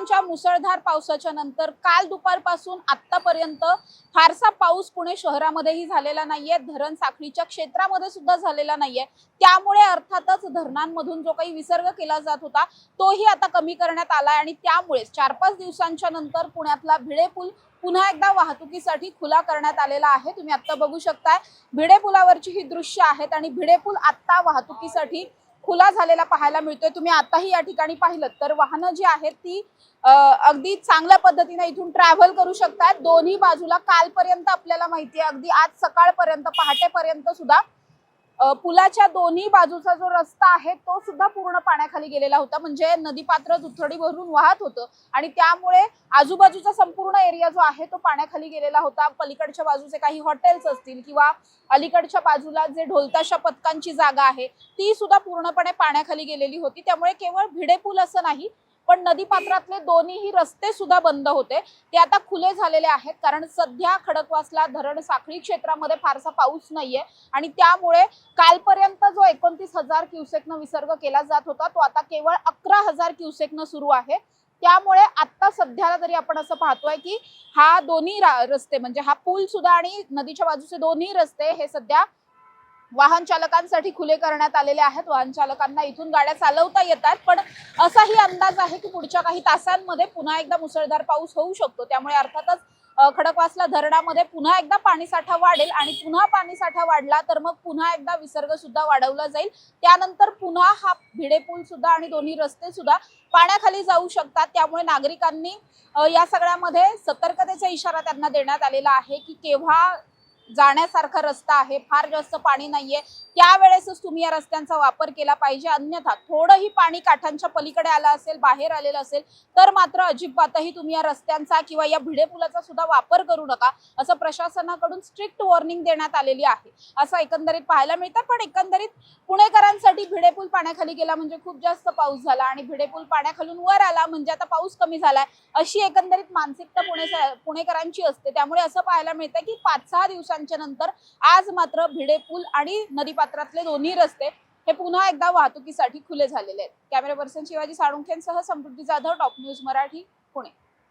दिवसांच्या मुसळधार पावसाच्या नंतर काल दुपारपासून आतापर्यंत फारसा पाऊस पुणे शहरामध्येही झालेला नाहीये, धरण साखळीच्या क्षेत्रामध्ये सुद्धा झालेला नाहीये। त्यामुळे अर्थातच धरणांमधून जो काही विसर्ग केला जात होता तोही आता कमी करण्यात आलाय आणि त्यामुळे 4-5 दिवसांच्या नंतर पुण्यातला भिडे पूल पुन्हा एकदा वाहतुकीसाठी खुला करण्यात आलेला आहे। तुम्ही आता बघू शकताय भिडे पुलावरची ही दृश्य आहेत आणि भिडे पूल आता वाहतुकीसाठी खुला झालेला पाहायला मिळतोय। तुम्ही आताही या ठिकाणी पाहिलं तर वाहनं जी आहेत ती अगदी चांगल्या पद्धतीने इथून ट्रॅव्हल करू शकतात। दोन्ही बाजूला कालपर्यंत आपल्याला माहिती आहे अगदी आज सकाळपर्यंत पहाटेपर्यंत सुद्धा पुलाच्या दोन्ही बाजूचा जो रस्ता आहे तो सुद्धा पूर्ण पाण्याखाली गेलेला होता। म्हणजे नदीपात्र दुथडी भरून वाहत होतं आणि त्यामुळे आजूबाजूचा संपूर्ण एरिया जो आहे तो पाण्याखाली गेलेला होता। पलीकडच्या बाजूचे काही हॉटेल्स असतील किंवा अलीकडच्या बाजूला जे ढोलताशा पथकांची जागा आहे ती सुद्धा पूर्णपणे पाण्याखाली गेलेली होती। त्यामुळे केवळ भिडे पूल असं नाही पण नदीपात्रातले दोन्हीही रस्ते सुद्धा बंद होते, ते आता खुले झालेले आहेत। कारण सध्या खडकवासला धरण साखळी क्षेत्रामध्ये फारसा पाऊस नाहीये आणि त्यामुळे कालपर्यंत जो 29,000 क्युसेकनं विसर्ग केला जात होता तो आता केवळ 11,000 क्युसेकनं सुरू आहे। त्यामुळे आता सध्याला तरी आपण असं पाहतोय की हा दोन्ही रस्ते म्हणजे हा पूल सुद्धा आणि नदीच्या बाजूचे दोन्ही रस्ते हे सध्या वाहन चालकांसाठी खुले करण्यात आलेले आहेत। वाहन चालकांना इथून गाड्या चालवता येतात, पण असाही अंदाज आहे की पुढच्या काही तासांमध्ये पुन्हा एकदा मुसळधार पाऊस होऊ शकतो। त्यामुळे अर्थातच खडकवासला धरणामध्ये पुन्हा एकदा पाणीसाठा वाढेल आणि पुन्हा पाणीसाठा वाढला तर मग पुन्हा एकदा विसर्ग सुद्धा वाढवला जाईल। त्यानंतर पुन्हा हा भिडे पूल सुद्धा आणि दोन्ही रस्ते सुद्धा पाण्याखाली जाऊ शकतात। त्यामुळे नागरिकांनी या सगळ्यामध्ये सतर्कतेचा इशारा त्यांना देण्यात आलेला आहे की केव्हा जाण्यासारखा रस्ता आहे, फार जास्त पाणी नाहीये त्यावेळेसच तुम्ही या रस्त्यांचा वापर केला पाहिजे। अन्यथा थोडंही पाणी काठांच्या पलीकडे आलं असेल, बाहेर आलेलं असेल तर मात्र अजिबातही तुम्ही या रस्त्यांचा किंवा या भिडे पुलाचा सुद्धा वापर करू नका, असं प्रशासनाकडून स्ट्रिक्ट वॉर्निंग देण्यात आलेली आहे असं एकंदरीत पाहायला मिळतं। पण एकंदरीत पुणेकरांसाठी भिडे पूल पाण्याखाली गेला म्हणजे खूप जास्त पाऊस झाला आणि भिडे पूल पाण्याखालून वर आला म्हणजे आता पाऊस कमी झालाय अशी एकंदरीत मानसिकता पुणेकरांची असते। त्यामुळे असं पाहायला मिळतं की 5-6 दिवसांच्या नंतर आज मात्र भिडे पूल आणि नदीपात्रातले दोन्ही रस्ते हे पुन्हा एकदा वाहतुकीसाठी खुले झालेले आहेत। कॅमेरा पर्सन शिवाजी साळुंखेंसह समृद्धी जाधव, टॉप न्यूज मराठी, पुणे।